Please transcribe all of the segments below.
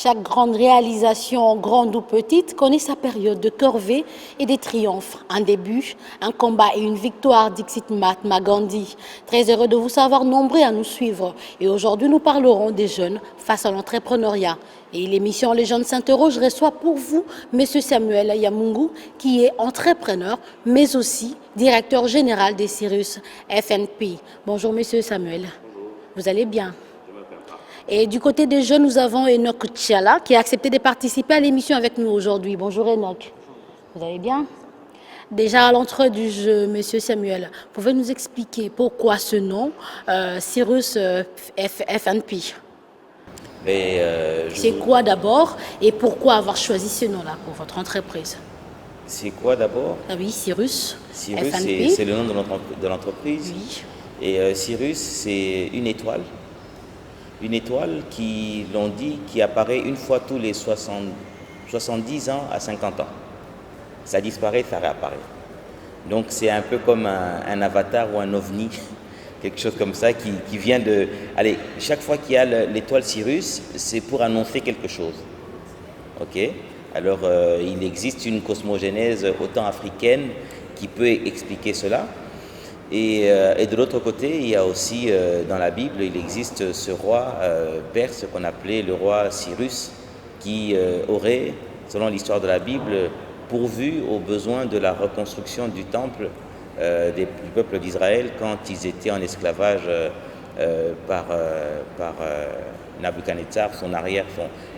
Chaque grande réalisation, grande ou petite, connaît sa période de corvée et des triomphes. Un début, un combat et une victoire, dixit Mahatma Gandhi. Très heureux de vous savoir nombreux à nous suivre. Et aujourd'hui, nous parlerons des jeunes face à l'entrepreneuriat. Et l'émission Les jeunes s'interrogent reçoit pour vous M. Samuel Yamungu, qui est entrepreneur, mais aussi directeur général des Cyrus FNP. Bonjour M. Samuel. Bonjour. Vous allez bien? Je me plains pas. Et du côté des jeunes, nous avons Enoch Tchiala qui a accepté de participer à l'émission avec nous aujourd'hui. Bonjour Enoch. Vous allez bien? Déjà à l'entrée du jeu, Monsieur Samuel, pouvez nous expliquer pourquoi ce nom, Cyrus FNP? C'est quoi d'abord et pourquoi avoir choisi ce nom-là pour votre entreprise? C'est quoi d'abord? Ah oui, Cyrus Cyrus, c'est le nom de l'entreprise. Oui. Et Cyrus, c'est une étoile. Une étoile qui, l'on dit, qui apparaît une fois tous les 70 ans à 50 ans. Ça disparaît, ça réapparaît. Donc c'est un peu comme un avatar ou un ovni, quelque chose comme ça qui vient de... Allez, chaque fois qu'il y a l'étoile Cyrus, c'est pour annoncer quelque chose. Ok? Alors il existe une cosmogénèse autant africaine qui peut expliquer cela. Et de l'autre côté, il y a aussi dans la Bible, il existe ce roi perse qu'on appelait le roi Cyrus, qui aurait, selon l'histoire de la Bible, pourvu aux besoins de la reconstruction du temple du peuple d'Israël quand ils étaient en esclavage par Nabuchodonosor,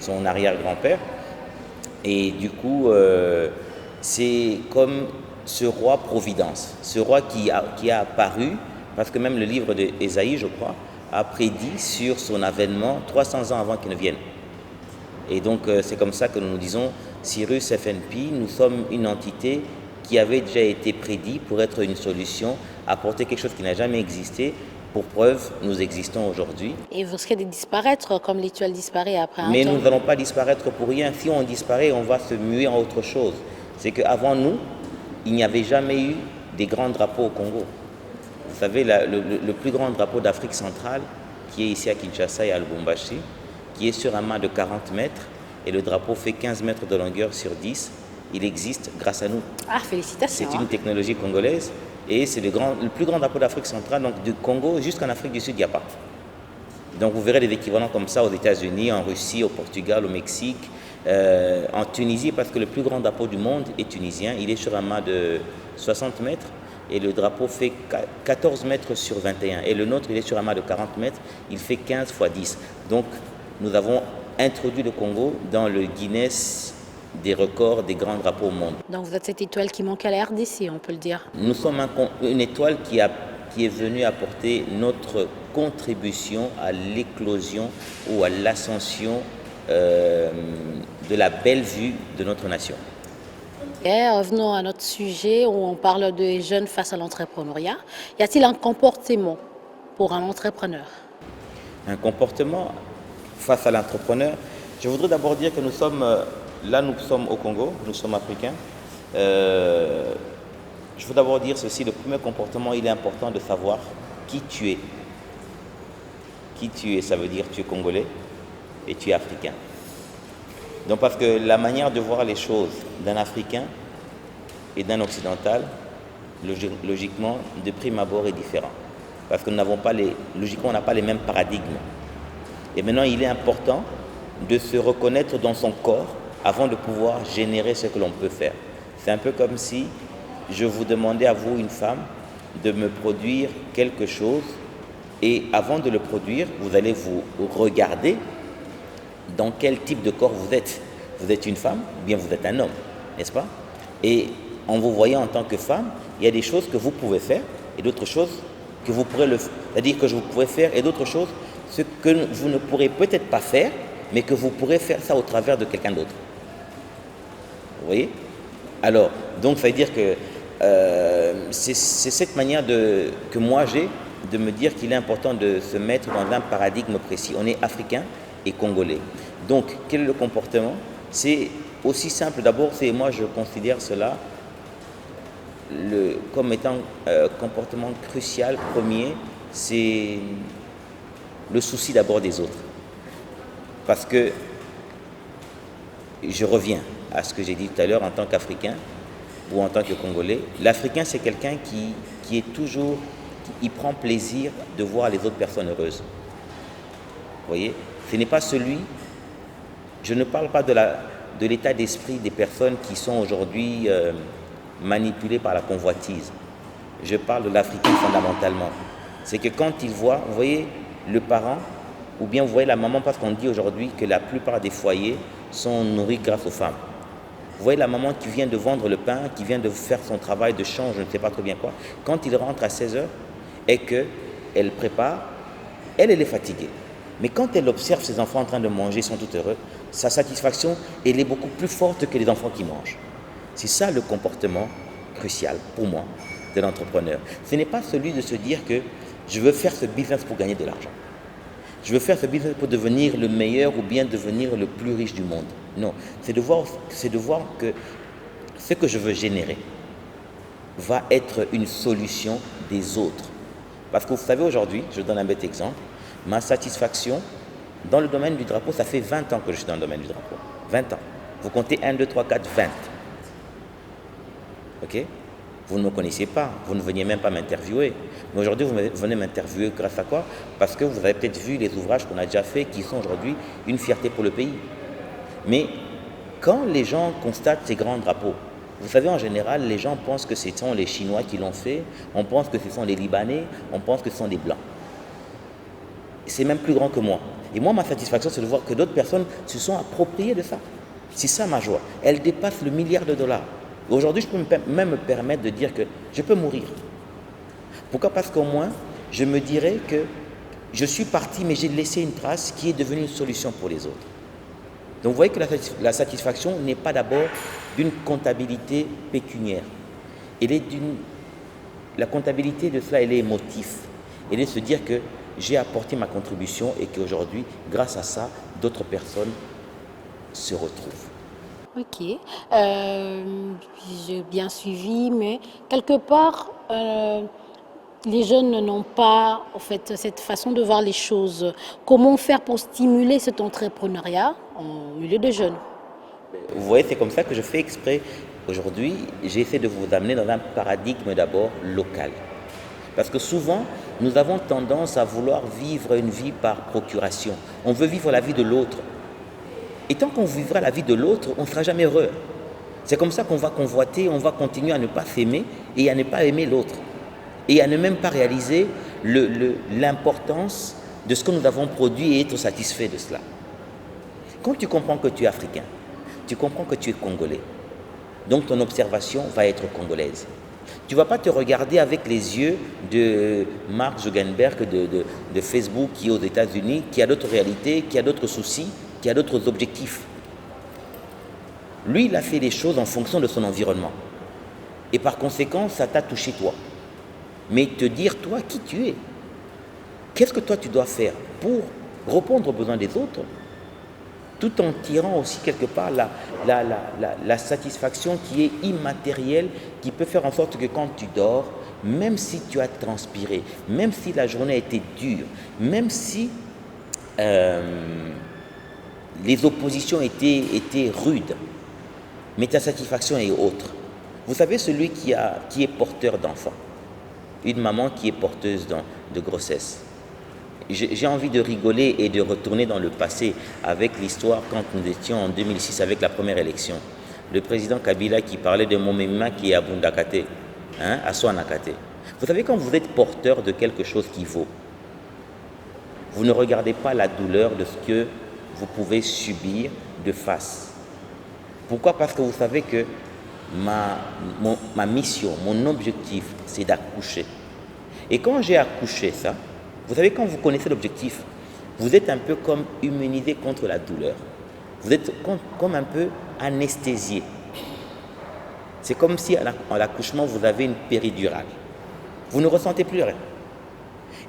son arrière-grand-père. Et du coup, c'est comme ce roi Providence, ce roi qui a apparu, parce que même le livre d'Ésaïe, je crois, a prédit sur son avènement 300 ans avant qu'il ne vienne. Et donc, c'est comme ça que nous disons, Cyrus FNP, nous sommes une entité qui avait déjà été prédite pour être une solution, apporter quelque chose qui n'a jamais existé. Pour preuve, nous existons aujourd'hui. Et vous risquez de disparaître comme l'étoile disparaît après un temps. Mais nous n'allons pas disparaître pour rien. Si on disparaît, on va se muer en autre chose. C'est qu'avant nous, il n'y avait jamais eu des grands drapeaux au Congo. Vous savez, le plus grand drapeau d'Afrique centrale, qui est ici à Kinshasa et à Lubumbashi, qui est sur un mât de 40 mètres, et le drapeau fait 15 mètres de longueur sur 10, il existe grâce à nous. Ah, félicitations. C'est une technologie congolaise, et c'est le plus grand drapeau d'Afrique centrale, donc du Congo jusqu'en Afrique du Sud, il n'y a pas. Donc vous verrez des équivalents comme ça aux États-Unis, en Russie, au Portugal, au Mexique, en Tunisie, parce que le plus grand drapeau du monde est tunisien. Il est sur un mât de 60 mètres et le drapeau fait 14 mètres sur 21. Et le nôtre, il est sur un mât de 40 mètres, il fait 15 fois 10. Donc nous avons introduit le Congo dans le Guinness des records des grands drapeaux au monde. Donc vous êtes cette étoile qui manque à la RDC, on peut le dire. Nous sommes une étoile qui est venue apporter notre contribution à l'éclosion ou à l'ascension de la belle vue de notre nation. Et revenons à notre sujet où on parle des jeunes face à l'entrepreneuriat. Y a-t-il un comportement pour un entrepreneur? Un comportement face à l'entrepreneur. Je voudrais d'abord dire que nous sommes au Congo, nous sommes africains. Je veux d'abord dire ceci, le premier comportement, il est important de savoir qui tu es. Qui tu es, ça veut dire tu es congolais et tu es africain. Donc parce que la manière de voir les choses d'un Africain et d'un Occidental, logiquement, de prime abord est différent. Parce que logiquement, on n'a pas les mêmes paradigmes. Et maintenant, il est important de se reconnaître dans son corps avant de pouvoir générer ce que l'on peut faire. C'est un peu comme si je vous demandais à vous, une femme, de me produire quelque chose et avant de le produire, vous allez vous regarder dans quel type de corps vous êtes. Vous êtes une femme ou bien vous êtes un homme, n'est-ce pas? Et en vous voyant en tant que femme, il y a des choses que vous pouvez faire et d'autres choses que vous pourrez c'est-à-dire que vous pouvez faire et d'autres choses ce que vous ne pourrez peut-être pas faire, mais que vous pourrez faire ça au travers de quelqu'un d'autre. Vous voyez? Alors, donc ça veut dire que c'est cette manière que moi j'ai de me dire qu'il est important de se mettre dans un paradigme précis. On est africain et congolais. Donc, quel est le comportement? C'est aussi simple. D'abord, moi je considère cela comme étant comportement crucial, premier, c'est le souci d'abord des autres. Parce que je reviens à ce que j'ai dit tout à l'heure en tant qu'Africain ou en tant que Congolais. L'Africain, c'est quelqu'un qui est toujours, il prend plaisir de voir les autres personnes heureuses. Vous voyez, ce n'est pas celui, je ne parle pas de l'état d'esprit des personnes qui sont aujourd'hui manipulées par la convoitise. Je parle de l'Africain fondamentalement. C'est que quand il voit, vous voyez, le parent, ou bien vous voyez la maman, parce qu'on dit aujourd'hui que la plupart des foyers sont nourris grâce aux femmes. Vous voyez la maman qui vient de vendre le pain, qui vient de faire son travail de champ, je ne sais pas très bien quoi. Quand il rentre à 16 heures et qu'elle prépare, elle est fatiguée. Mais quand elle observe ses enfants en train de manger, ils sont tout heureux, sa satisfaction, elle est beaucoup plus forte que les enfants qui mangent. C'est ça le comportement crucial pour moi de l'entrepreneur. Ce n'est pas celui de se dire que je veux faire ce business pour gagner de l'argent. Je veux faire ce business pour devenir le meilleur ou bien devenir le plus riche du monde. Non, c'est de voir que ce que je veux générer va être une solution des autres. Parce que vous savez aujourd'hui, je donne un bête exemple, ma satisfaction dans le domaine du drapeau, ça fait 20 ans que je suis dans le domaine du drapeau. 20 ans. Vous comptez 1, 2, 3, 4, 20. Ok? Vous ne me connaissiez pas, vous ne veniez même pas m'interviewer. Mais aujourd'hui, vous venez m'interviewer grâce à quoi? Parce que vous avez peut-être vu les ouvrages qu'on a déjà faits qui sont aujourd'hui une fierté pour le pays. Mais quand les gens constatent ces grands drapeaux, vous savez, en général, les gens pensent que ce sont les Chinois qui l'ont fait, on pense que ce sont les Libanais, on pense que ce sont des Blancs. C'est même plus grand que moi. Et moi, ma satisfaction, c'est de voir que d'autres personnes se sont appropriées de ça. C'est ça ma joie. Elle dépasse le milliard de dollars. Aujourd'hui, je peux même me permettre de dire que je peux mourir. Pourquoi? Parce qu'au moins, je me dirais que je suis parti, mais j'ai laissé une trace qui est devenue une solution pour les autres. Donc, vous voyez que la satisfaction n'est pas d'abord d'une comptabilité pécuniaire. La comptabilité de cela, elle est émotive. Elle est de se dire que j'ai apporté ma contribution et qu'aujourd'hui, grâce à ça, d'autres personnes se retrouvent. Ok, j'ai bien suivi, mais quelque part, les jeunes n'ont pas en fait, cette façon de voir les choses. Comment faire pour stimuler cet entrepreneuriat en milieu de jeunes? Vous voyez, c'est comme ça que je fais exprès. Aujourd'hui, j'essaie de vous amener dans un paradigme d'abord local. Parce que souvent, nous avons tendance à vouloir vivre une vie par procuration. On veut vivre la vie de l'autre. Et tant qu'on vivra la vie de l'autre, on ne sera jamais heureux. C'est comme ça qu'on va convoiter, on va continuer à ne pas s'aimer et à ne pas aimer l'autre. Et à ne même pas réaliser l'importance de ce que nous avons produit et être satisfait de cela. Quand tu comprends que tu es africain, tu comprends que tu es congolais, donc ton observation va être congolaise. Tu ne vas pas te regarder avec les yeux de Mark Zuckerberg de Facebook qui est aux États-Unis, qui a d'autres réalités, qui a d'autres soucis, qui a d'autres objectifs. Lui, il a fait les choses en fonction de son environnement. Et par conséquent, ça t'a touché toi. Mais te dire, toi, qui tu es. Qu'est-ce que toi, tu dois faire pour répondre aux besoins des autres, tout en tirant aussi quelque part la satisfaction qui est immatérielle, qui peut faire en sorte que quand tu dors, même si tu as transpiré, même si la journée a été dure, même si les oppositions étaient rudes, mais ta satisfaction est autre. Vous savez, celui qui est porteur d'enfants, une maman qui est porteuse de grossesse, j'ai envie de rigoler et de retourner dans le passé avec l'histoire quand nous étions en 2006 avec la première élection. Le président Kabila qui parlait de Momema qui est à Bundakate, à Soanakate. Vous savez, quand vous êtes porteur de quelque chose qui vaut, vous ne regardez pas la douleur de ce que vous pouvez subir de face. Pourquoi? Parce que vous savez que ma mission, mon objectif, c'est d'accoucher. Et quand j'ai accouché ça, vous savez, quand vous connaissez l'objectif, vous êtes un peu comme immunisé contre la douleur. Vous êtes comme un peu anesthésié. C'est comme si à l'accouchement, vous avez une péridurale. Vous ne ressentez plus rien.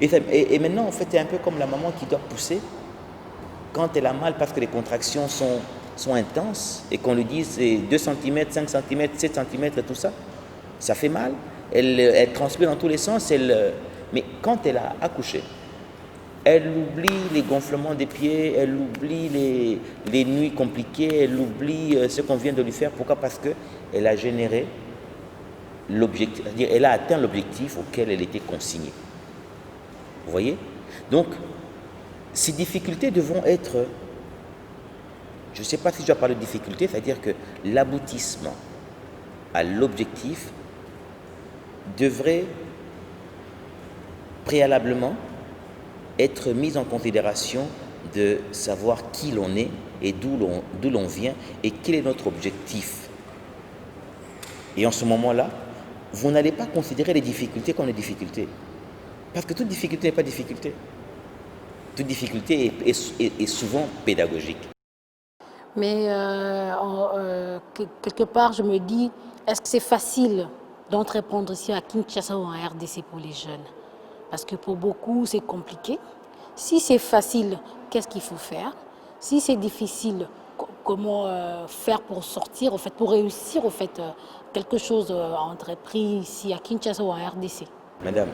Et maintenant, en fait, c'est un peu comme la maman qui doit pousser quand elle a mal parce que les contractions sont intenses et qu'on lui dise c'est 2 cm, 5 cm, 7 cm et tout ça. Ça fait mal. Elle transpire dans tous les sens. Mais quand elle a accouché, Elle oublie les gonflements des pieds, elle oublie les nuits compliquées, elle oublie ce qu'on vient de lui faire. Pourquoi? Parce qu'elle a généré l'objectif, c'est-à-dire elle a atteint l'objectif auquel elle était consignée. Vous voyez? Donc, ces difficultés devront être, je ne sais pas si je dois parler de difficultés, c'est-à-dire que l'aboutissement à l'objectif devrait préalablement être mis en considération de savoir qui l'on est et d'où l'on vient et quel est notre objectif. Et en ce moment-là, vous n'allez pas considérer les difficultés comme des difficultés. Parce que toute difficulté n'est pas difficulté. Toute difficulté est souvent pédagogique. Mais quelque part, je me dis, est-ce que c'est facile d'entreprendre ici à Kinshasa ou en RDC pour les jeunes? Parce que pour beaucoup, c'est compliqué. Si c'est facile, qu'est-ce qu'il faut faire? Si c'est difficile, comment faire pour sortir, pour réussir quelque chose entrepris ici à Kinshasa ou en RDC? Madame,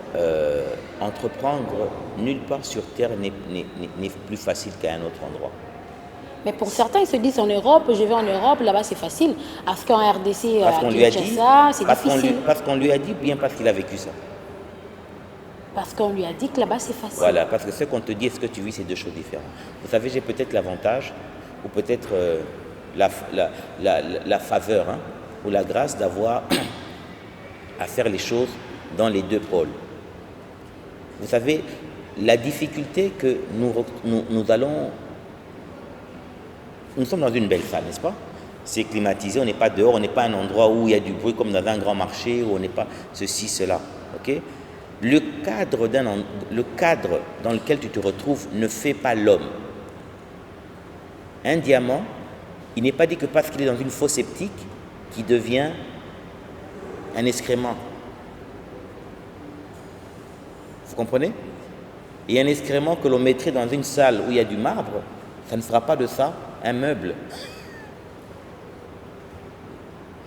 entreprendre nulle part sur Terre n'est plus facile qu'à un autre endroit. Mais pour certains, ils se disent en Europe, je vais en Europe, là-bas c'est facile. Alors qu'en RDC, à Kinshasa, c'est difficile. Parce qu'on lui a dit, bien parce qu'il a vécu ça. Parce qu'on lui a dit que là-bas c'est facile. Voilà, parce que ce qu'on te dit et ce que tu vis, c'est deux choses différentes. Vous savez, j'ai peut-être l'avantage, ou peut-être la faveur, ou la grâce d'avoir à faire les choses dans les deux pôles. Vous savez, la difficulté que nous allons... Nous sommes dans une belle salle, n'est-ce pas? C'est climatisé, on n'est pas dehors, on n'est pas un endroit où il y a du bruit comme dans un grand marché, où on n'est pas ceci, cela. Okay? Le cadre dans lequel tu te retrouves ne fait pas l'homme. Un diamant, il n'est pas dit que parce qu'il est dans une fosse septique, qu'il devient un excrément. Vous comprenez? Et un excrément que l'on mettrait dans une salle où il y a du marbre, ça ne fera pas de ça un meuble.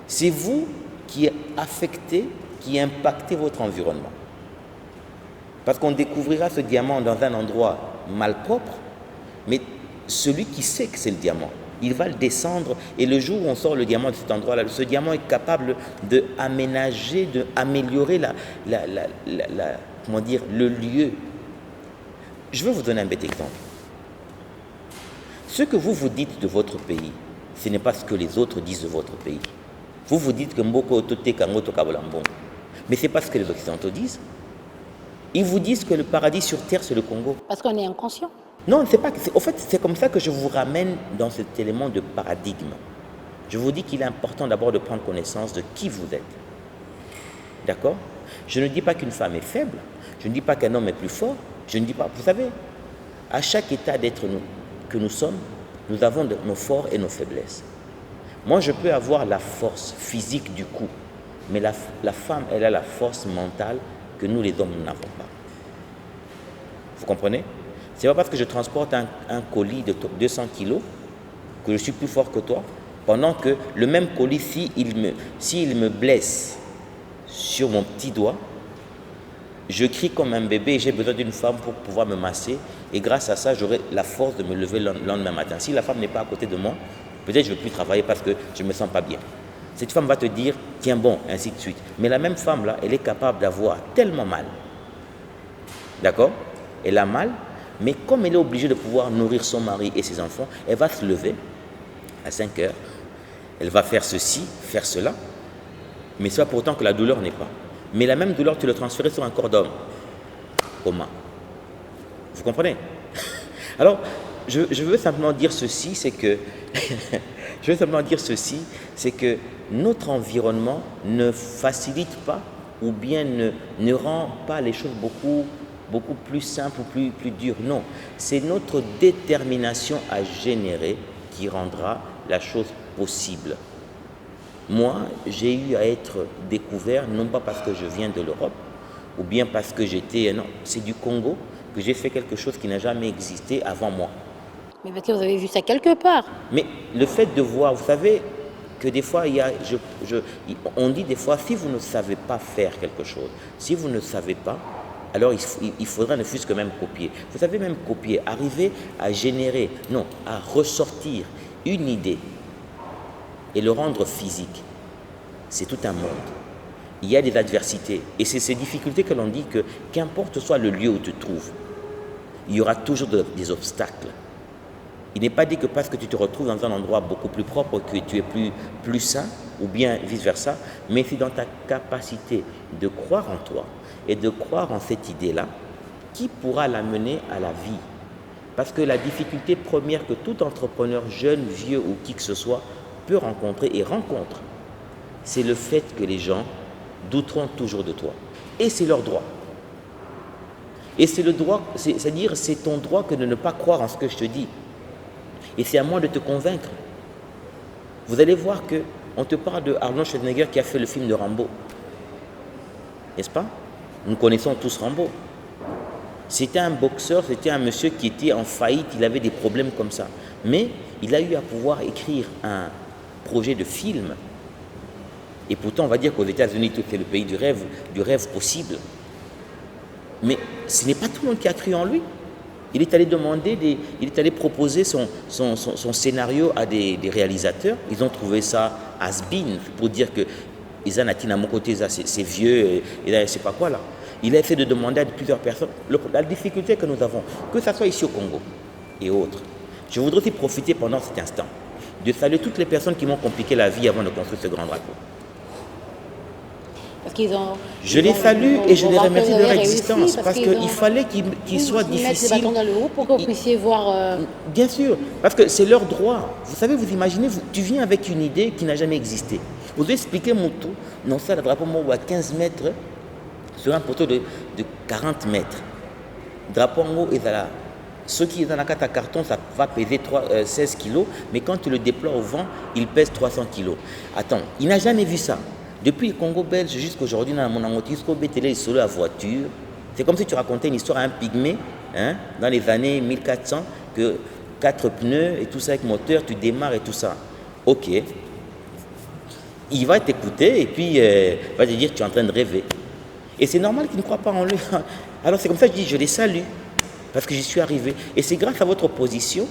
C'est vous qui affectez, qui impactez votre environnement. Parce qu'on découvrira ce diamant dans un endroit malpropre, mais celui qui sait que c'est le diamant, il va le descendre et le jour où on sort le diamant de cet endroit-là, ce diamant est capable d'aménager, d'améliorer le lieu. Je vais vous donner un bête exemple. Ce que vous vous dites de votre pays, ce n'est pas ce que les autres disent de votre pays. Vous vous dites que Mboko Otote Kangoto Kabolambon. Mais ce n'est pas ce que les Occidentaux disent. Ils vous disent que le paradis sur terre, c'est le Congo. Parce qu'on est inconscient. Non, c'est pas. En fait, c'est comme ça que je vous ramène dans cet élément de paradigme. Je vous dis qu'il est important d'abord de prendre connaissance de qui vous êtes. D'accord? Je ne dis pas qu'une femme est faible. Je ne dis pas qu'un homme est plus fort. Je ne dis pas. Vous savez, à chaque état d'être que nous sommes, nous avons nos forts et nos faiblesses. Moi, je peux avoir la force physique du coup, mais la femme, elle a la force mentale que nous, les hommes, nous n'avons pas. Vous comprenez? C'est pas parce que je transporte un colis de 200 kilos que je suis plus fort que toi, pendant que le même colis, s'il me blesse sur mon petit doigt, je crie comme un bébé et j'ai besoin d'une femme pour pouvoir me masser. Et grâce à ça, j'aurai la force de me lever le lendemain matin. Si la femme n'est pas à côté de moi, peut-être je ne vais plus travailler parce que je ne me sens pas bien. Cette femme va te dire, tiens bon, ainsi de suite. Mais la même femme-là, elle est capable d'avoir tellement mal. D'accord? Elle a mal, mais comme elle est obligée de pouvoir nourrir son mari et ses enfants, elle va se lever à 5 heures. Elle va faire ceci, faire cela. Mais c'est pas pourtant que la douleur n'est pas. Mais la même douleur, tu le transfères sur un corps d'homme. Comment? Vous comprenez? Alors, je veux simplement dire ceci, c'est que notre environnement ne facilite pas ou bien ne rend pas les choses beaucoup plus simples ou plus dures. Non, c'est notre détermination à générer qui rendra la chose possible. Moi, j'ai eu à être découvert, non pas parce que je viens de l'Europe, ou bien parce que j'étais... Non, c'est du Congo que j'ai fait quelque chose qui n'a jamais existé avant moi. Mais parce que vous avez vu ça quelque part. Mais le fait de voir, vous savez que des fois, on dit des fois, si vous ne savez pas faire quelque chose, si vous ne savez pas, alors il faudra ne fût-ce que même copier. Vous savez, même copier, arriver à générer, non, à ressortir une idée et le rendre physique, c'est tout un monde. Il y a des adversités et c'est ces difficultés que l'on dit que qu'importe soit le lieu où tu te trouves, il y aura toujours des obstacles. Il n'est pas dit que parce que tu te retrouves dans un endroit beaucoup plus propre que tu es plus sain ou bien vice-versa, mais c'est dans ta capacité de croire en toi et de croire en cette idée-là qui pourra l'amener à la vie. Parce que la difficulté première que tout entrepreneur, jeune, vieux ou qui que ce soit, peut rencontrer et rencontre, c'est le fait que les gens douteront toujours de toi. Et c'est leur droit. Et c'est le droit, c'est-à-dire c'est ton droit que de ne pas croire en ce que je te dis. Et c'est à moi de te convaincre. Vous allez voir que on te parle de Arnold Schwarzenegger qui a fait le film de Rambo. N'est-ce pas? Nous connaissons tous Rambo. C'était un boxeur, c'était un monsieur qui était en faillite, il avait des problèmes comme ça. Mais il a eu à pouvoir écrire un projet de film. Et pourtant, on va dire qu'aux États-Unis, c'est le pays du rêve possible. Mais ce n'est pas tout le monde qui a cru en lui. Il est allé proposer son scénario à des réalisateurs. Ils ont trouvé ça has-been, pour dire que Izanatine à mon côté, c'est vieux, et là, je ne sais pas quoi là. Il a essayé de demander à plusieurs personnes. La difficulté que nous avons, que ce soit ici au Congo et autres, je voudrais aussi profiter pendant cet instant de saluer toutes les personnes qui m'ont compliqué la vie avant de construire ce grand drapeau. Je les salue et je les remercie de leur existence parce qu'il fallait qu'ils soient difficiles. Mettre des bâtons dans le haut pour que vous puissiez voir. Bien sûr, parce que c'est leur droit. Vous savez, vous imaginez, tu viens avec une idée qui n'a jamais existé. Vous expliquez mon tout, non, ça, le drapeau à 15 mètres sur un poteau de 40 mètres. Drapeau en haut est là. Ce qui est dans la carte à carton, ça va peser 16 kilos, mais quand tu le déploies au vent, il pèse 300 kilos. Attends, il n'a jamais vu ça. Depuis le Congo belge jusqu'à aujourd'hui, dans mon angotisco, Bétélé est solo à voiture. C'est comme si tu racontais une histoire à un pygmée, hein, dans les années 1400, que 4 pneus et tout ça avec moteur, tu démarres et tout ça. Ok. Il va t'écouter et puis va te dire tu es en train de rêver. Et c'est normal qu'il ne croit pas en lui. Alors c'est comme ça que je dis je les salue, parce que j'y suis arrivé. Et c'est grâce à votre opposition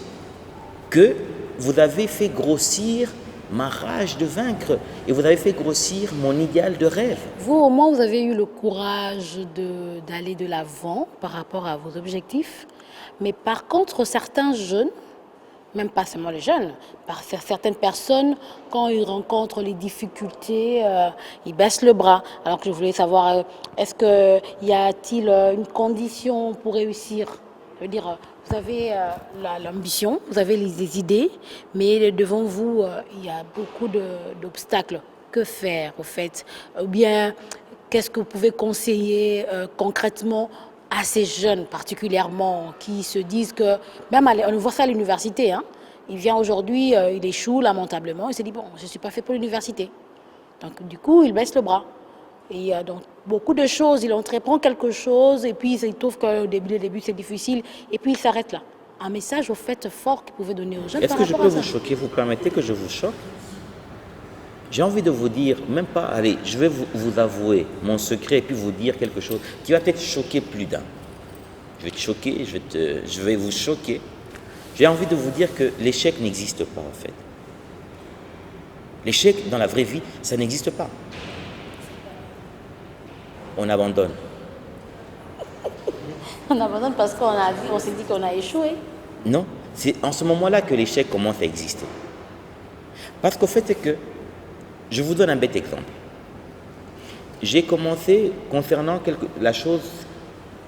que vous avez fait grossir ma rage de vaincre et vous avez fait grossir mon idéal de rêve. Vous, au moins, vous avez eu le courage d'aller de l'avant par rapport à vos objectifs. Mais par contre, certains jeunes, même pas seulement les jeunes, certaines personnes, quand ils rencontrent les difficultés, ils baissent le bras. Alors que je voulais savoir, est-ce qu'il y a-t-il une condition pour réussir? Je veux dire, vous avez l'ambition, vous avez les idées, mais devant vous, il y a beaucoup d'obstacles. Que faire, au fait? Ou bien, qu'est-ce que vous pouvez conseiller concrètement à ces jeunes particulièrement qui se disent que, même on voit ça à l'université, hein, il vient aujourd'hui, il échoue lamentablement, il se dit, bon, je ne suis pas fait pour l'université. Donc du coup, il baisse le bras. Et donc beaucoup de choses, il entreprend quelque chose et puis il trouve que le début c'est difficile et puis il s'arrête là. Un message au fait fort qu'il pouvait donner aux jeunes. Est-ce que je peux vous choquer? Vous permettez que je vous choque? J'ai envie de vous dire, même pas, allez, je vais vous avouer mon secret et puis vous dire quelque chose qui va peut-être choquer plus d'un. Je vais te choquer, je vais vous choquer. J'ai envie de vous dire que l'échec n'existe pas en fait. L'échec dans la vraie vie, ça n'existe pas. On abandonne. On abandonne parce qu'on s'est dit qu'on a échoué. Non, c'est en ce moment-là que l'échec commence à exister. Parce qu'au fait, c'est que, je vous donne un bête exemple. J'ai commencé concernant la chose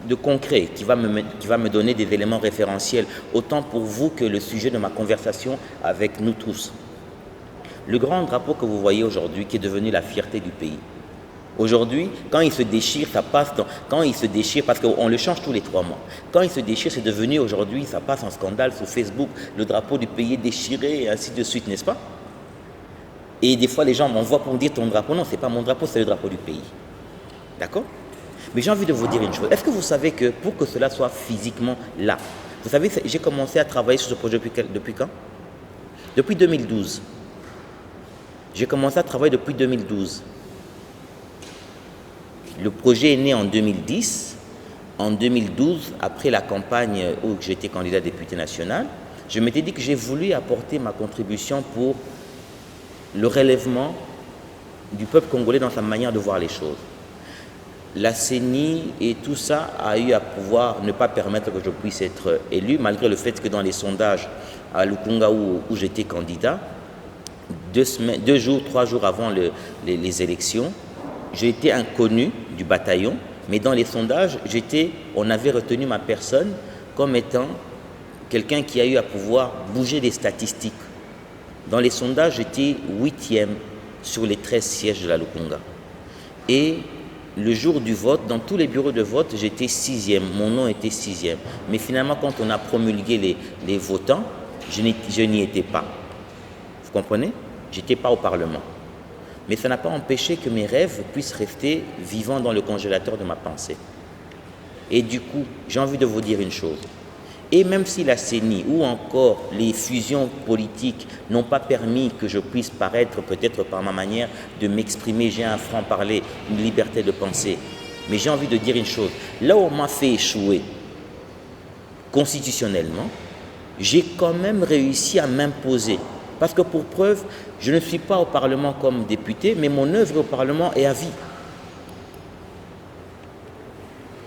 de concret qui va me donner des éléments référentiels, autant pour vous que le sujet de ma conversation avec nous tous. Le grand drapeau que vous voyez aujourd'hui, qui est devenu la fierté du pays. Aujourd'hui, quand il se déchire, ça passe quand il se déchire, parce qu'on le change tous les 3 mois. Quand il se déchire, c'est devenu aujourd'hui, ça passe en scandale sur Facebook, le drapeau du pays est déchiré, et ainsi de suite, n'est-ce pas? Et des fois, les gens m'envoient pour me dire ton drapeau. Non, ce n'est pas mon drapeau, c'est le drapeau du pays. D'accord? Mais j'ai envie de vous dire une chose. Est-ce que vous savez que pour que cela soit physiquement là, vous savez, j'ai commencé à travailler sur ce projet depuis quand? Depuis 2012. J'ai commencé à travailler depuis 2012. Le projet est né en 2010. en 2012, après la campagne où j'étais candidat député national, je m'étais dit que j'ai voulu apporter ma contribution pour le relèvement du peuple congolais dans sa manière de voir les choses. La CENI et tout ça a eu à pouvoir ne pas permettre que je puisse être élu, malgré le fait que dans les sondages à Lukunga où j'étais candidat, 2 jours, 3 jours avant les élections, j'ai été inconnu du bataillon, mais dans les sondages, on avait retenu ma personne comme étant quelqu'un qui a eu à pouvoir bouger les statistiques. Dans les sondages, j'étais 8e sur les 13 sièges de la Lukunga. Et le jour du vote, dans tous les bureaux de vote, j'étais 6e, mon nom était 6e. Mais finalement, quand on a promulgué les votants, je n'y étais pas. Vous comprenez? Je n'étais pas au Parlement. Mais ça n'a pas empêché que mes rêves puissent rester vivants dans le congélateur de ma pensée. Et du coup, j'ai envie de vous dire une chose. Et même si la CENI ou encore les fusions politiques n'ont pas permis que je puisse paraître peut-être par ma manière de m'exprimer, j'ai un franc-parler, une liberté de penser. Mais j'ai envie de dire une chose. Là où on m'a fait échouer constitutionnellement, j'ai quand même réussi à m'imposer. Parce que pour preuve, je ne suis pas au Parlement comme député, mais mon œuvre au Parlement est à vie.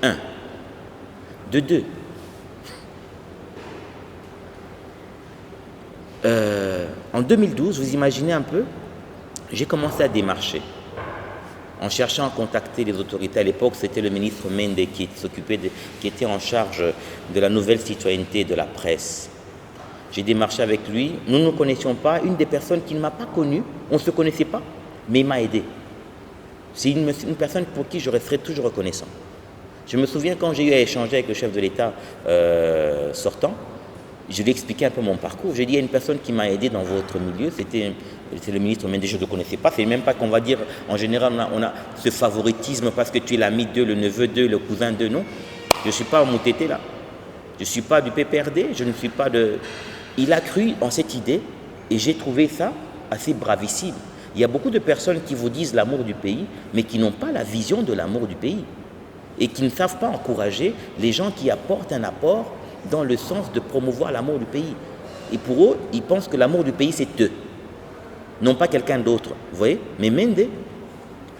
1. De 2. En 2012, vous imaginez un peu, j'ai commencé à démarcher en cherchant à contacter les autorités. À l'époque, c'était le ministre Mende qui était en charge de la nouvelle citoyenneté de la presse. J'ai démarché avec lui, nous ne nous connaissions pas, une des personnes qui ne m'a pas connu, on ne se connaissait pas, mais il m'a aidé. C'est une personne pour qui je resterai toujours reconnaissant. Je me souviens quand j'ai eu à échanger avec le chef de l'État sortant, je lui ai expliqué un peu mon parcours. J'ai dit, il y a une personne qui m'a aidé dans votre milieu, c'est le ministre Mende, je ne le connaissais pas. C'est même pas qu'on va dire, en général, on a ce favoritisme parce que tu es l'ami d'eux, le neveu d'eux, le cousin d'eux, non. Je ne suis pas au Moutété là. Je ne suis pas du PPRD, je ne suis pas de... Il a cru en cette idée et j'ai trouvé ça assez bravissime. Il y a beaucoup de personnes qui vous disent l'amour du pays, mais qui n'ont pas la vision de l'amour du pays et qui ne savent pas encourager les gens qui apportent un apport dans le sens de promouvoir l'amour du pays. Et pour eux, ils pensent que l'amour du pays, c'est eux, non pas quelqu'un d'autre. Vous voyez? Mais Mende,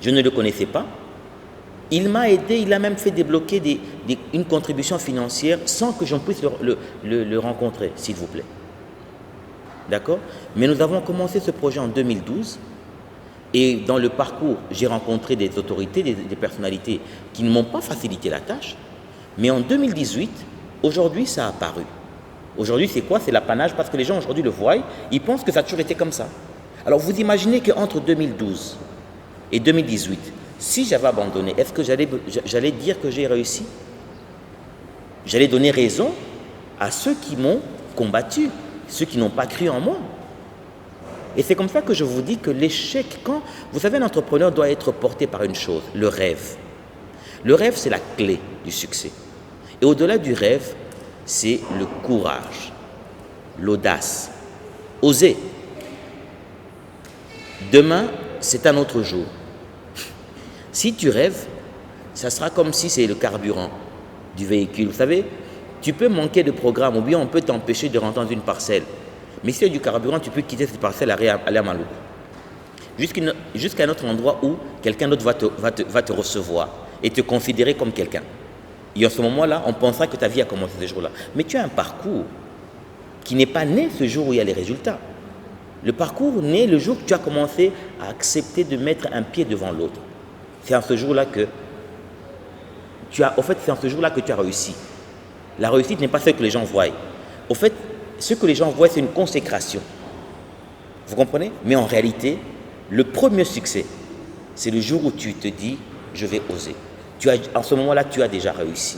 je ne le connaissais pas. Il m'a aidé, il a même fait débloquer une contribution financière sans que j'en puisse le rencontrer, s'il vous plaît. D'accord? Mais nous avons commencé ce projet en 2012 et dans le parcours, j'ai rencontré des autorités, des personnalités qui ne m'ont pas facilité la tâche. Mais en 2018, aujourd'hui, ça a apparu. Aujourd'hui, c'est quoi? C'est l'apanage parce que les gens aujourd'hui le voient, ils pensent que ça a toujours été comme ça. Alors vous imaginez qu'entre 2012 et 2018, si j'avais abandonné, est-ce que j'allais dire que j'ai réussi? J'allais donner raison à ceux qui m'ont combattu, ceux qui n'ont pas cru en moi. Et c'est comme ça que je vous dis que l'échec, vous savez, un entrepreneur doit être porté par une chose, le rêve. Le rêve, c'est la clé du succès. Et au-delà du rêve, c'est le courage, l'audace, oser. Demain, c'est un autre jour. Si tu rêves, ça sera comme si c'est le carburant du véhicule. Vous savez, tu peux manquer de programme ou bien on peut t'empêcher de rentrer dans une parcelle. Mais si tu as du carburant, tu peux quitter cette parcelle et aller à Maloukou. Jusqu'à un autre endroit où quelqu'un d'autre va te recevoir et te considérer comme quelqu'un. Et en ce moment-là, on pensera que ta vie a commencé ce jour-là. Mais tu as un parcours qui n'est pas né ce jour où il y a les résultats. Le parcours naît le jour où tu as commencé à accepter de mettre un pied devant l'autre. C'est en ce jour-là que tu as réussi. La réussite n'est pas ce que les gens voient. Au fait, ce que les gens voient, c'est une consécration. Vous comprenez? Mais en réalité, le premier succès, c'est le jour où tu te dis, je vais oser. En ce moment-là, tu as déjà réussi.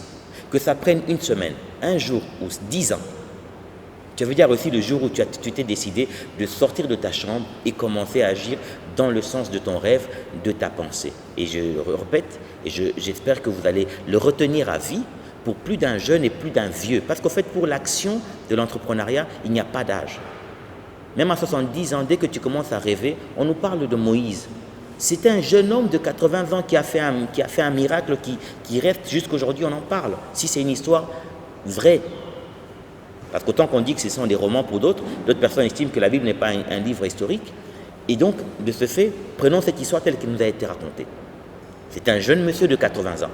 Que ça prenne une semaine, un jour ou 10 ans, tu veux dire aussi le jour où tu t'es décidé de sortir de ta chambre et commencer à agir dans le sens de ton rêve, de ta pensée. Et je répète, et j'espère que vous allez le retenir à vie pour plus d'un jeune et plus d'un vieux. Parce qu'en fait, pour l'action de l'entrepreneuriat, il n'y a pas d'âge. Même à 70 ans, dès que tu commences à rêver, on nous parle de Moïse. C'est un jeune homme de 80 ans qui a fait un miracle qui reste jusqu'à aujourd'hui, on en parle. Si c'est une histoire vraie. Parce qu'autant qu'on dit que ce sont des romans pour d'autres personnes estiment que la Bible n'est pas un livre historique. Et donc, de ce fait, prenons cette histoire telle qu'elle nous a été racontée. C'est un jeune monsieur de 80 ans.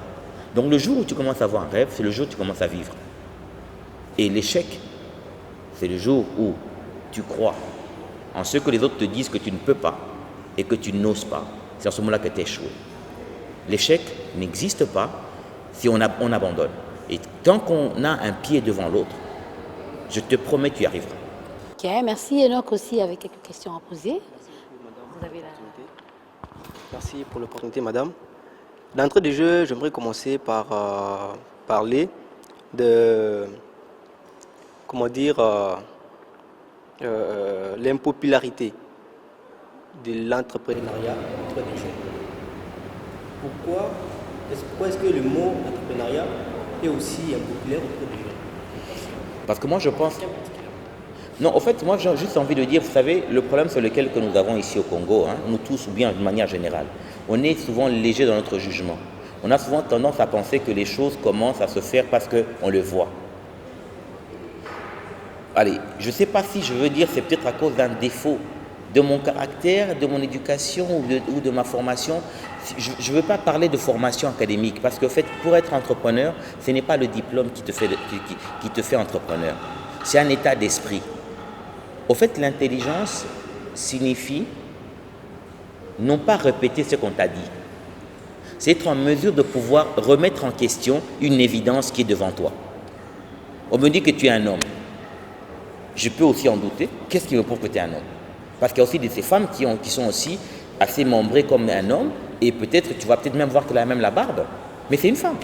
Donc le jour où tu commences à avoir un rêve, c'est le jour où tu commences à vivre. Et l'échec, c'est le jour où tu crois en ce que les autres te disent que tu ne peux pas et que tu n'oses pas. C'est à ce moment-là que tu échoues. L'échec n'existe pas si on abandonne. Et tant qu'on a un pied devant l'autre, je te promets que tu y arriveras. Ok, merci. Enoch aussi avec quelques questions à poser. Vous avez Merci pour l'opportunité, madame. D'entrée de jeu, j'aimerais commencer par parler de, comment dire, l'impopularité de l'entrepreneuriat auprès des jeunes. Pourquoi est-ce que le mot entrepreneuriat est aussi impopulaire auprès des jeunes? Parce que moi, je pense... Non, en fait, moi, j'ai juste envie de dire, vous savez, le problème sur lequel que nous avons ici au Congo, nous tous, ou bien de manière générale, on est souvent léger dans notre jugement. On a souvent tendance à penser que les choses commencent à se faire parce qu'on le voit. Allez, je ne sais pas si je veux dire c'est peut-être à cause d'un défaut de mon caractère, de mon éducation ou de ma formation. Je ne veux pas parler de formation académique parce qu'en fait, pour être entrepreneur, ce n'est pas le diplôme qui te fait entrepreneur. C'est un état d'esprit. Au fait, l'intelligence signifie non pas répéter ce qu'on t'a dit. C'est être en mesure de pouvoir remettre en question une évidence qui est devant toi. On me dit que tu es un homme. Je peux aussi en douter. Qu'est-ce qui me prouve que tu es un homme? Parce qu'il y a aussi de ces femmes qui sont aussi assez membrées comme un homme et peut-être, tu vas peut-être même voir qu'elle a même la barbe. Mais c'est une femme.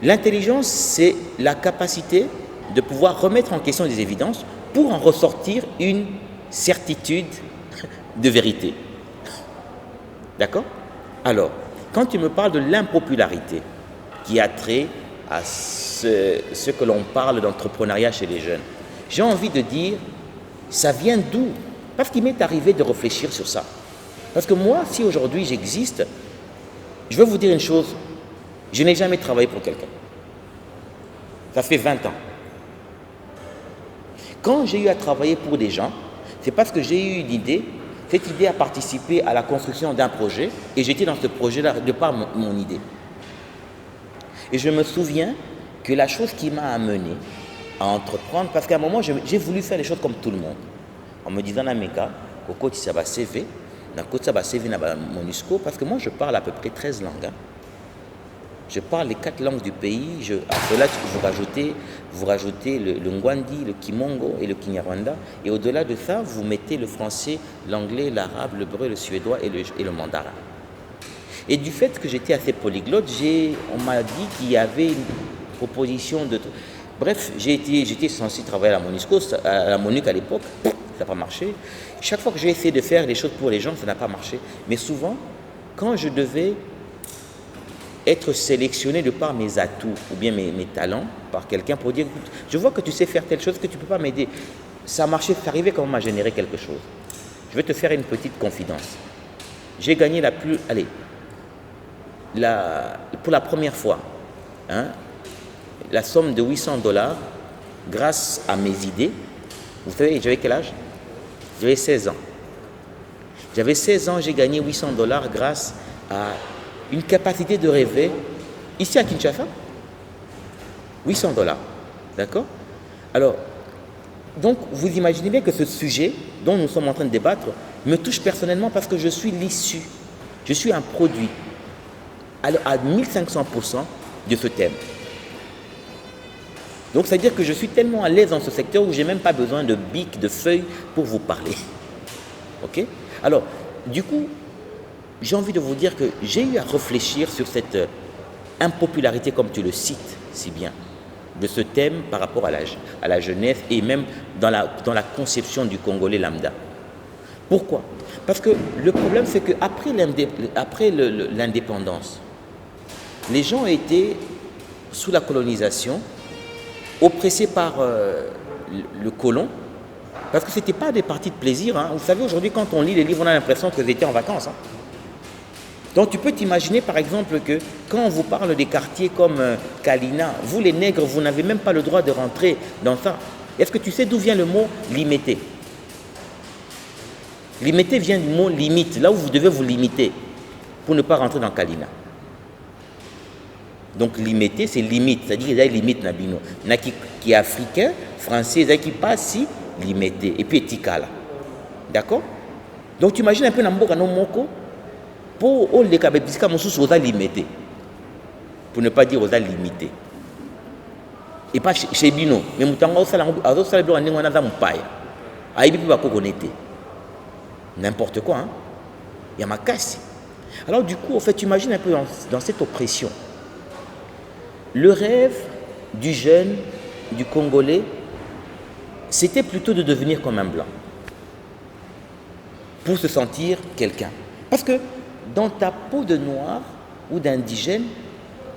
L'intelligence, c'est la capacité de pouvoir remettre en question des évidences pour en ressortir une certitude de vérité. D'accord? Alors, quand tu me parles de l'impopularité qui a trait à ce que l'on parle d'entrepreneuriat chez les jeunes, j'ai envie de dire, ça vient d'où? Parce qu'il m'est arrivé de réfléchir sur ça. Parce que moi, si aujourd'hui j'existe, je veux vous dire une chose, je n'ai jamais travaillé pour quelqu'un. Ça fait 20 ans. Quand j'ai eu à travailler pour des gens, c'est parce que j'ai eu une idée. Cette idée a participé à la construction d'un projet et j'étais dans ce projet-là de par mon idée. Et je me souviens que la chose qui m'a amené à entreprendre, parce qu'à un moment, j'ai voulu faire les choses comme tout le monde. En me disant, Nameka, Koko, tu sais, CV, MONUSCO, parce que moi, je parle à peu près 13 langues. Je parle les 4 langues du pays. À cela, vous rajoutez le Ngwandi, le Kimongo et le Kinyarwanda. Et au-delà de ça, vous mettez le français, l'anglais, l'arabe, l'hébreu, le suédois et le mandarin. Et du fait que j'étais assez polyglotte, on m'a dit qu'il y avait une proposition de... Bref, j'étais censé travailler à la MONUSCO, à la MONUC à l'époque. Ça n'a pas marché. Chaque fois que j'ai essayé de faire les choses pour les gens, ça n'a pas marché. Mais souvent, quand je devais être sélectionné de par mes atouts ou bien mes talents par quelqu'un pour dire, écoute, je vois que tu sais faire telle chose que tu ne peux pas m'aider. Ça marchait, ça arrivait quand même à générer quelque chose. Je vais te faire une petite confidence. J'ai gagné pour la première fois, la somme de $800 grâce à mes idées. Vous savez, j'avais quel âge? J'avais 16 ans. J'avais 16 ans, j'ai gagné $800 grâce à une capacité de rêver, ici à Kinshasa, $800, d'accord? Alors, donc, vous imaginez bien que ce sujet dont nous sommes en train de débattre me touche personnellement parce que je suis l'issue, je suis un produit à 1500% de ce thème. Donc, c'est-à-dire que je suis tellement à l'aise dans ce secteur où je n'ai même pas besoin de bic, de feuilles pour vous parler. Ok? Alors, du coup, j'ai envie de vous dire que j'ai eu à réfléchir sur cette impopularité, comme tu le cites si bien, de ce thème par rapport à la jeunesse et même dans la conception du Congolais lambda. Pourquoi? Parce que le problème, c'est qu'après l'indépendance, les gens étaient sous la colonisation, oppressés par le colon, Parce que ce n'était pas des parties de plaisir. Hein. Vous savez, aujourd'hui, quand on lit les livres, on a l'impression que vous étiez en vacances. Hein. Donc tu peux t'imaginer par exemple que quand on vous parle des quartiers comme Kalina, vous les nègres, vous n'avez même pas le droit de rentrer dans ça. Est-ce que tu sais d'où vient le mot limité? Limité vient du mot limite, là où vous devez vous limiter pour ne pas rentrer dans Kalina. Donc limité, c'est limite, c'est-à-dire qu'il y a une limite nabino. Il y en a qui est africain, français, il y en a qui passe si limité, et puis etikala. D'accord? Donc tu imagines un peu Namboka no moko pour les kabebisika mosusu oza limité. Pour ne pas dire oza limité. Et pas chez Bino, mais mutanga osala azosala bilo ndenge wana za mpaya. Aibi pe bakokonete. N'importe quoi, hein? Il y a ma casse. Alors du coup, en fait, tu imagines un peu dans cette oppression. Le rêve du jeune, du Congolais, c'était plutôt de devenir comme un blanc. Pour se sentir quelqu'un. Parce que dans ta peau de noir ou d'indigène,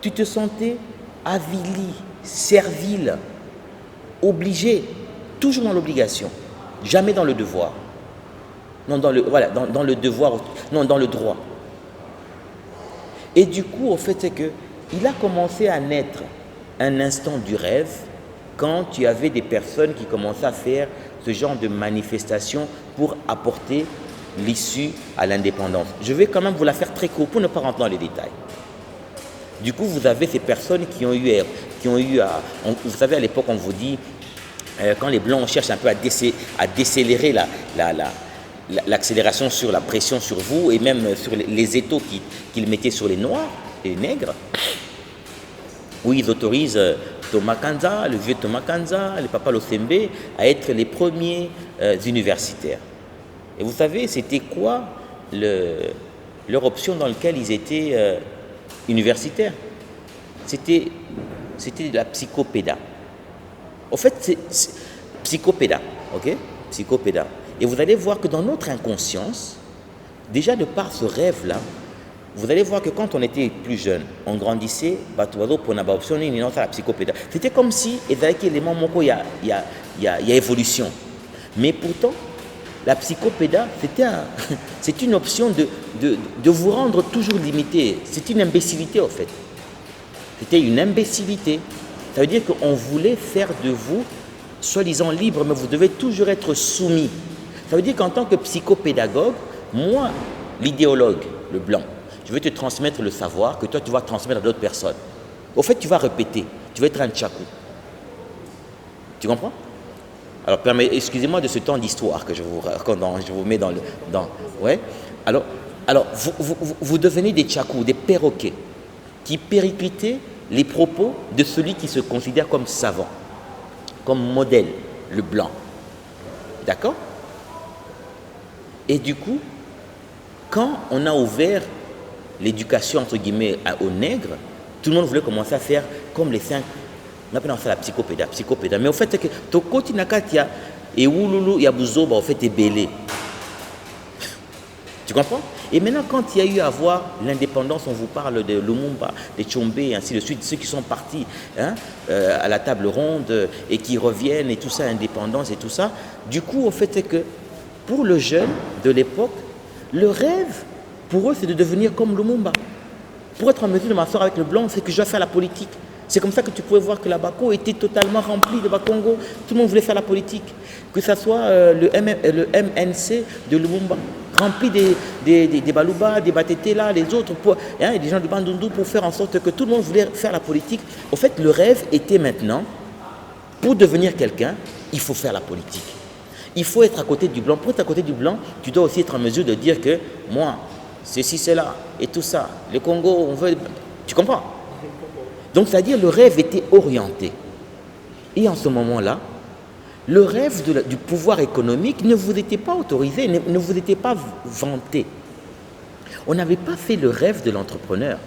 tu te sentais avili, servile, obligé, toujours dans l'obligation, jamais dans le devoir. Non, dans le devoir, non, dans le droit. Et du coup, au fait, c'est que il a commencé à naître un instant du rêve quand tu avais des personnes qui commençaient à faire ce genre de manifestation pour apporter l'issue à l'indépendance. Je vais quand même vous la faire très court pour ne pas rentrer dans les détails. Du coup, vous avez ces personnes qui ont eu vous savez, à l'époque, on vous dit, quand les Blancs cherchent un peu à décélérer l'accélération sur la pression sur vous et même sur les étaux qu'ils mettaient sur les Noirs, les nègres, où ils autorisent Thomas Kanza, le vieux Thomas Kanza, le Papa Losembe, à être les premiers universitaires. Et vous savez, c'était quoi leur option dans laquelle ils étaient universitaires? C'était de la psychopéda. En fait, c'est psychopéda, ok? Psychopéda. Et vous allez voir que dans notre inconscience, déjà de par ce rêve-là, vous allez voir que quand on était plus jeune, on grandissait, c'était comme si il y a évolution. Mais pourtant, la psychopéda, c'est une option de vous rendre toujours limité. C'est une imbécilité en fait. C'était une imbécilité. Ça veut dire qu'on voulait faire de vous, soi-disant libre, mais vous devez toujours être soumis. Ça veut dire qu'en tant que psychopédagogue, moi, l'idéologue, le blanc, je vais te transmettre le savoir que toi, tu vas transmettre à d'autres personnes. Au fait, tu vas répéter. Tu vas être un tchakou. Tu comprends? Alors, excusez-moi de ce temps d'histoire que je vous mets dans le... ouais. Alors vous devenez des tchakou, des perroquets, qui périclitaient les propos de celui qui se considère comme savant, comme modèle, le blanc. D'accord? Et du coup, quand on a ouvert l'éducation, entre guillemets, aux nègres, tout le monde voulait commencer à faire comme les 5. On appelle ça la psychopéda. Mais au fait, c'est que Tokoti Nakatia et Ouloulou Yabuzoba, au fait, est belé. Tu comprends? Et maintenant, quand il y a eu à voir l'indépendance, on vous parle de Lumumba, de Tchombe, et ainsi de suite, ceux qui sont partis à la table ronde et qui reviennent, et tout ça, indépendance et tout ça. Du coup, au fait, c'est que pour le jeune de l'époque, le rêve, pour eux, c'est de devenir comme Lumumba. Pour être en mesure de m'asseoir avec le blanc, c'est que je dois faire la politique. C'est comme ça que tu pouvais voir que la Bako était totalement remplie de Bakongo. Tout le monde voulait faire la politique. Que ce soit le MNC de Lumumba, rempli des Balouba, des Batetela, les autres, et des gens du Bandundu pour faire en sorte que tout le monde voulait faire la politique. Au fait, le rêve était maintenant, pour devenir quelqu'un, il faut faire la politique. Il faut être à côté du blanc. Pour être à côté du blanc, tu dois aussi être en mesure de dire que moi, ceci, cela, et tout ça, le Congo, on veut... Tu comprends? Donc, c'est-à-dire, le rêve était orienté. Et en ce moment-là, le rêve du pouvoir économique ne vous était pas autorisé, ne vous était pas vanté. On n'avait pas fait le rêve de l'entrepreneur.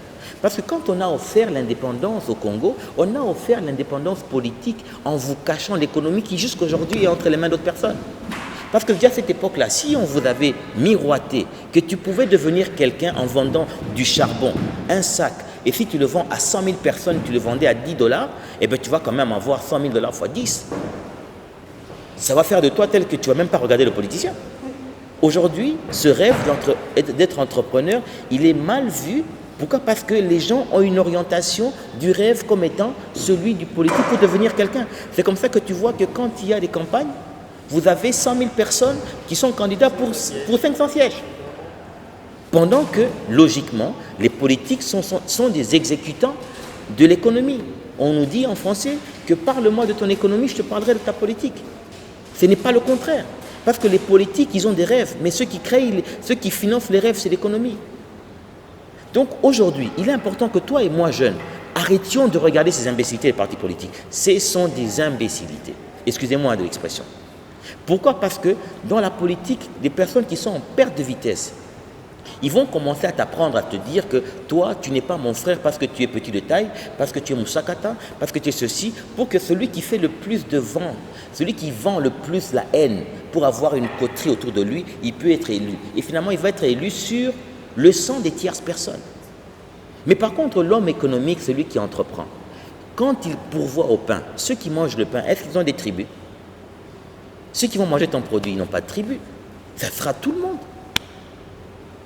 Parce que quand on a offert l'indépendance au Congo, on a offert l'indépendance politique en vous cachant l'économie qui jusqu'à aujourd'hui est entre les mains d'autres personnes. Parce que déjà à cette époque-là, si on vous avait miroité que tu pouvais devenir quelqu'un en vendant du charbon, un sac, et si tu le vends à 100 000 personnes, tu le vendais à $10, eh bien tu vas quand même avoir 100 000 fois 10. ça va faire de toi tel que tu ne vas même pas regarder le politicien. Aujourd'hui, ce rêve d'être entrepreneur, il est mal vu. Pourquoi? Parce que les gens ont une orientation du rêve comme étant celui du politique pour devenir quelqu'un. C'est comme ça que tu vois que quand il y a des campagnes, vous avez 100 000 personnes qui sont candidats pour 500 sièges. Pendant que, logiquement, les politiques sont des exécutants de l'économie. On nous dit en français que parle-moi de ton économie, je te parlerai de ta politique. Ce n'est pas le contraire. Parce que les politiques, ils ont des rêves, mais ceux qui financent les rêves, c'est l'économie. Donc aujourd'hui, il est important que toi et moi, jeunes, arrêtions de regarder ces imbécilités des partis politiques. Ce sont des imbécilités. Excusez-moi de l'expression. Pourquoi? Parce que dans la politique, des personnes qui sont en perte de vitesse, ils vont commencer à t'apprendre à te dire que toi, tu n'es pas mon frère parce que tu es petit de taille, parce que tu es moussakata, parce que tu es ceci, pour que celui qui fait le plus de vent, celui qui vend le plus la haine pour avoir une coterie autour de lui, il peut être élu. Et finalement, il va être élu sur le sang des tierces personnes. Mais par contre, l'homme économique, celui qui entreprend, quand il pourvoit au pain, ceux qui mangent le pain, est-ce qu'ils ont des tribus? Ceux qui vont manger ton produit, ils n'ont pas de tribu. Ça sera tout le monde.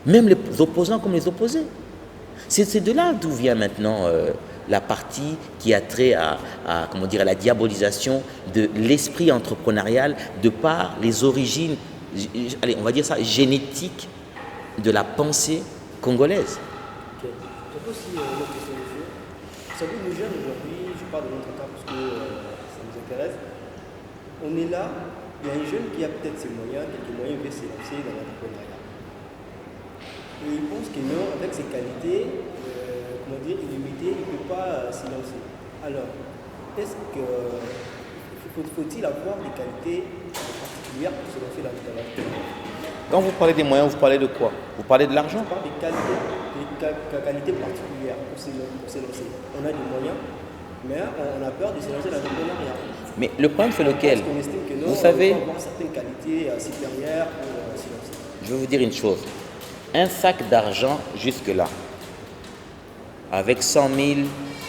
Même les opposants comme les opposés. C'est de là d'où vient maintenant la partie qui a trait à la diabolisation de l'esprit entrepreneurial de par les origines, allez, on va dire ça, génétiques de la pensée congolaise. Ok. J'ai aussi une autre question, monsieur. Vous savez, nous jeunes aujourd'hui, je parle de notre cas parce que ça nous intéresse, on est là, il y a un jeune qui a peut-être ses moyens, quelques moyens, il veut se lancer dans l'entrepreneuriat. Et il pense que non, avec ses qualités, illimitées, il ne peut pas s'y lancer. Alors, est-ce que faut-il avoir des qualités particulières pour se lancer dans l'entrepreneuriat? Quand vous parlez des moyens, vous parlez de quoi? Vous parlez de l'argent? On parle des qualités particulières pour se lancer. On a des moyens, mais on a peur de se lancer dans l'entrepreneuriat. Mais le problème, c'est lequel? Parce qu'on estime que non, vous savez, on peut avoir certaines qualités supérieures pour se lancer. Je vais vous dire une chose. Un sac d'argent jusque-là, avec 100 000,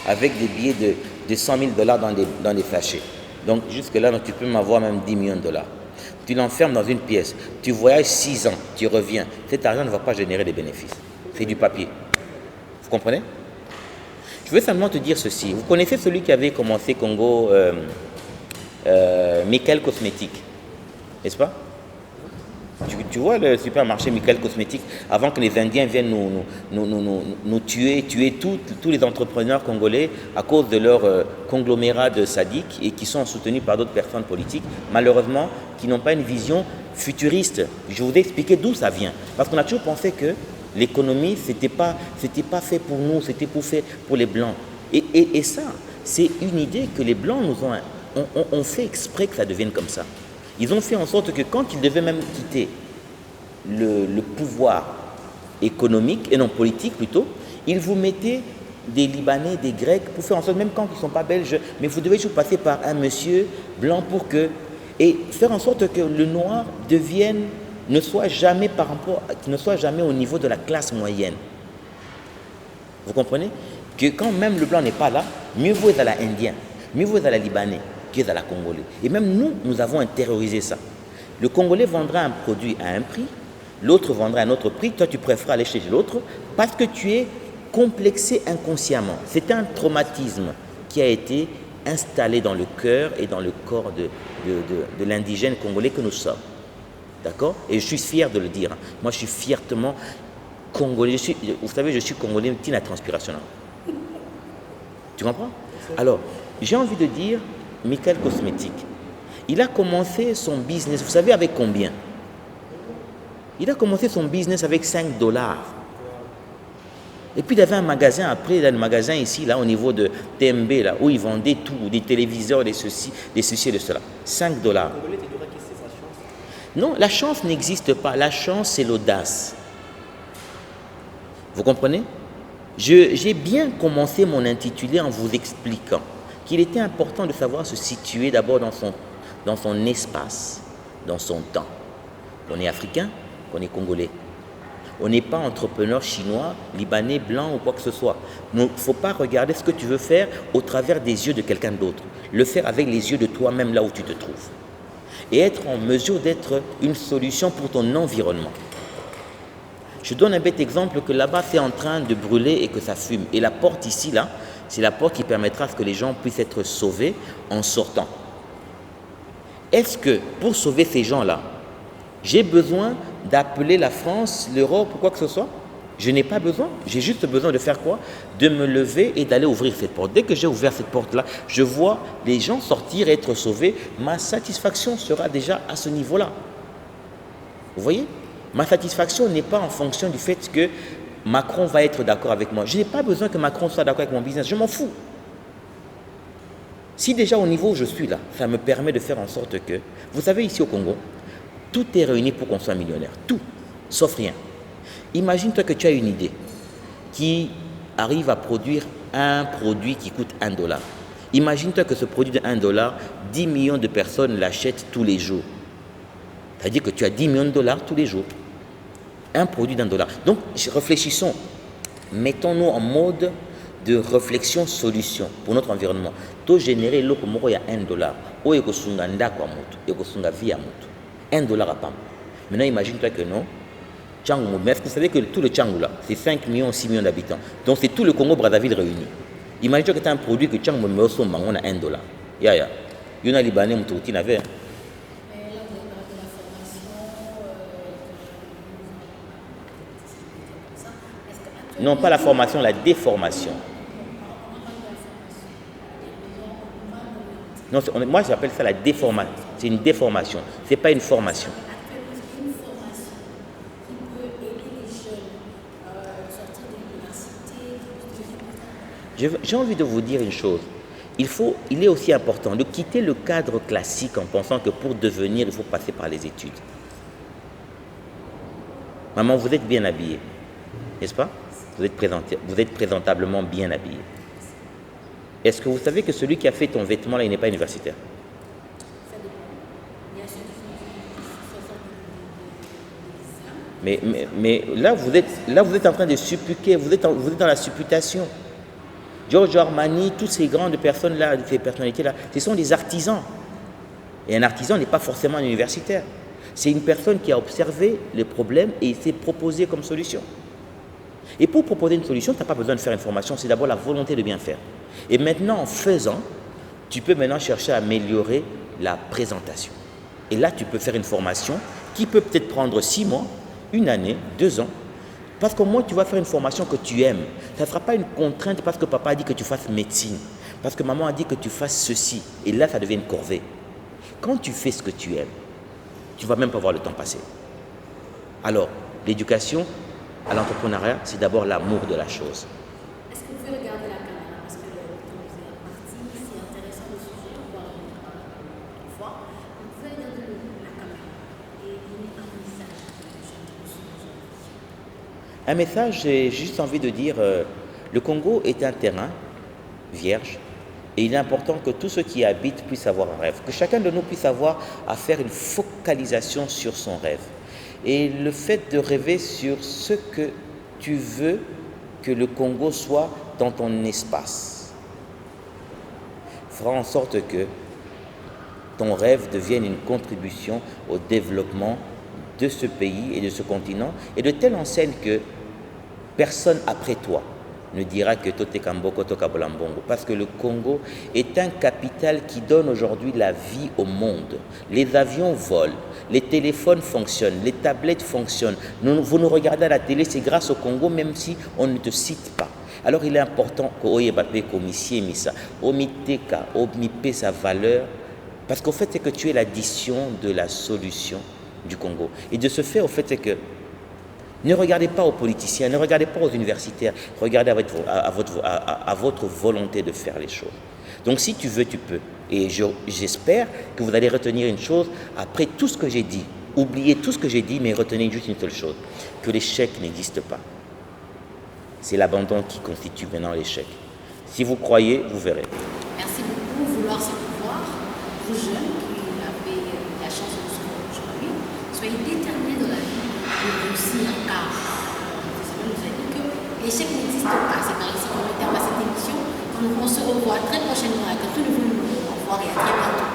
avec des billets de 100 000 $ dans des sachets. Donc jusque-là, tu peux m'avoir même 10 millions de dollars. Tu l'enfermes dans une pièce, tu voyages 6 ans, tu reviens. Cet argent ne va pas générer des bénéfices. C'est du papier. Vous comprenez? Je veux simplement te dire ceci. Vous connaissez celui qui avait commencé Congo, Michael Cosmétique, n'est-ce pas? Tu vois le supermarché Michael Cosmétique, avant que les Indiens viennent nous tuer tous les entrepreneurs congolais à cause de leur conglomérat de sadiques et qui sont soutenus par d'autres personnes politiques, malheureusement, qui n'ont pas une vision futuriste. Je vous ai expliqué d'où ça vient. Parce qu'on a toujours pensé que l'économie, c'était pas fait pour nous, c'était pour les Blancs. Et ça, c'est une idée que les Blancs ont fait exprès que ça devienne comme ça. Ils ont fait en sorte que quand ils devaient même quitter le pouvoir économique, et non politique plutôt, ils vous mettaient des Libanais, des Grecs, pour faire en sorte, même quand ils ne sont pas belges, mais vous devez toujours passer par un monsieur blanc pour que... Et faire en sorte que le noir ne soit jamais au niveau de la classe moyenne. Vous comprenez? Que quand même le blanc n'est pas là, mieux vaut être à la indien, mieux vaut être à la libanais, à la Congolais. Et même nous avons intériorisé ça. Le Congolais vendra un produit à un prix, l'autre vendra un autre prix, toi tu préfères aller chez l'autre parce que tu es complexé inconsciemment. C'est un traumatisme qui a été installé dans le cœur et dans le corps de l'indigène congolais que nous sommes. D'accord? Et je suis fier de le dire. Moi je suis fièrement congolais. Vous savez, je suis congolais, petit la transpiration. Tu comprends? Alors, j'ai envie de dire, Michael Cosmétique, il a commencé son business, vous savez avec combien? Il a commencé son business avec 5 $. Et puis il avait un magasin après, il a un magasin ici, là, au niveau de TMB, là, où il vendait tout, des téléviseurs, des ceci et de cela. 5 $. Non, la chance n'existe pas. La chance, c'est l'audace. Vous comprenez? J'ai bien commencé mon intitulé en vous expliquant qu'il était important de savoir se situer d'abord dans son espace, dans son temps. On est africain, on est congolais. On n'est pas entrepreneur chinois, libanais, blanc ou quoi que ce soit. Il ne faut pas regarder ce que tu veux faire au travers des yeux de quelqu'un d'autre. Le faire avec les yeux de toi-même là où tu te trouves. et être en mesure d'être une solution pour ton environnement. Je donne un bête exemple que là-bas, c'est en train de brûler et que ça fume. Et la porte ici, là, c'est la porte qui permettra à ce que les gens puissent être sauvés en sortant. Est-ce que pour sauver ces gens-là, j'ai besoin d'appeler la France, l'Europe ou quoi que ce soit? Je n'ai pas besoin. J'ai juste besoin de faire quoi? De me lever et d'aller ouvrir cette porte. Dès que j'ai ouvert cette porte-là, je vois les gens sortir et être sauvés. Ma satisfaction sera déjà à ce niveau-là. Vous voyez? Ma satisfaction n'est pas en fonction du fait que Macron va être d'accord avec moi. Je n'ai pas besoin que Macron soit d'accord avec mon business. Je m'en fous. Si déjà au niveau où je suis là, ça me permet de faire en sorte que, vous savez, ici au Congo, tout est réuni pour qu'on soit millionnaire. Tout, sauf rien. Imagine-toi que tu as une idée qui arrive à produire un produit qui coûte $1. Imagine-toi que ce produit de $1, 10 millions de personnes l'achètent tous les jours. C'est-à-dire que tu as 10 millions de dollars tous les jours. Un produit $1. Donc, réfléchissons. Mettons-nous en mode de réflexion-solution pour notre environnement. To générer l'eau comme il y a $1. Ou ekosunga ndako à moto, ekosunga vie à moto. $1 à pam. Maintenant, imagine-toi que non. Tchangou, mais est-ce que vous savez que tout le Tchangou là, c'est 5 millions, 6 millions d'habitants. Donc, c'est tout le Congo-Brazzaville réuni. Imagine-toi que tu as un produit que Tchangou me reçoit, on a $1. Ya. Il y a un Libanais, qui n'avait. Non, pas la formation, la déformation. Non, moi j'appelle ça la déformation. C'est une déformation. Ce n'est pas une formation. J'ai envie de vous dire une chose. Il est aussi important de quitter le cadre classique en pensant que pour devenir, il faut passer par les études. Maman, vous êtes bien habillée, n'est-ce pas? Vous êtes présentablement bien habillé. Est-ce que vous savez que celui qui a fait ton vêtement là, il n'est pas universitaire? Mais là, vous êtes en train de supputer, vous êtes dans la supputation. Giorgio Armani, toutes ces grandes personnes là, ces personnalités là, ce sont des artisans. Et un artisan n'est pas forcément un universitaire. C'est une personne qui a observé les problèmes et il s'est proposé comme solution. Et pour proposer une solution, tu n'as pas besoin de faire une formation, c'est d'abord la volonté de bien faire. Et maintenant, en faisant, tu peux maintenant chercher à améliorer la présentation. Et là, tu peux faire une formation qui peut peut-être prendre 6 mois, 1 année, 2 ans. Parce qu'au moins, tu vas faire une formation que tu aimes. Ça ne sera pas une contrainte parce que papa a dit que tu fasses médecine. Parce que maman a dit que tu fasses ceci. Et là, ça devient une corvée. Quand tu fais ce que tu aimes, tu ne vas même pas voir le temps passer. Alors, l'éducation à l'entrepreneuriat, c'est d'abord l'amour de la chose. Est-ce que vous pouvez regarder la caméra? Parce que quand vous êtes parti, c'est intéressant le sujet, on va revenir une fois. Vous pouvez regarder la caméra et donner un message aux jeunes aujourd'hui. Un message, j'ai juste envie de dire, le Congo est un terrain vierge et il est important que tous ceux qui y habitent puissent avoir un rêve, que chacun de nous puisse avoir à faire une focalisation sur son rêve. Et le fait de rêver sur ce que tu veux que le Congo soit dans ton espace fera en sorte que ton rêve devienne une contribution au développement de ce pays et de ce continent, et de telle enseigne que personne après toi ne dira que Tote Kamboko, Toka Bolambongo, parce que le Congo est un capital qui donne aujourd'hui la vie au monde. Les avions volent, les téléphones fonctionnent, les tablettes fonctionnent. Vous nous regardez à la télé, c'est grâce au Congo, même si on ne te cite pas. Alors il est important que sa valeur, parce qu'au fait c'est que tu es l'addition de la solution du Congo. Et de ce fait, au fait c'est que ne regardez pas aux politiciens, ne regardez pas aux universitaires, regardez à votre volonté de faire les choses. Donc si tu veux, tu peux. Et j'espère que vous allez retenir une chose, après tout ce que j'ai dit, oubliez tout ce que j'ai dit, mais retenez juste une seule chose, que l'échec n'existe pas. C'est l'abandon qui constitue maintenant l'échec. Si vous croyez, vous verrez. Merci beaucoup. Vouloir c'est pouvoir. Vous jeunes qui avez la chance de se voir aujourd'hui, soyez déterminés dans la vie de réussir, car vous nous a dit que l'échec n'existe pas. C'est par ici qu'on met terme à cette émission. On se revoit très prochainement avec un tout nouveau numéro. Au revoir et à très bientôt.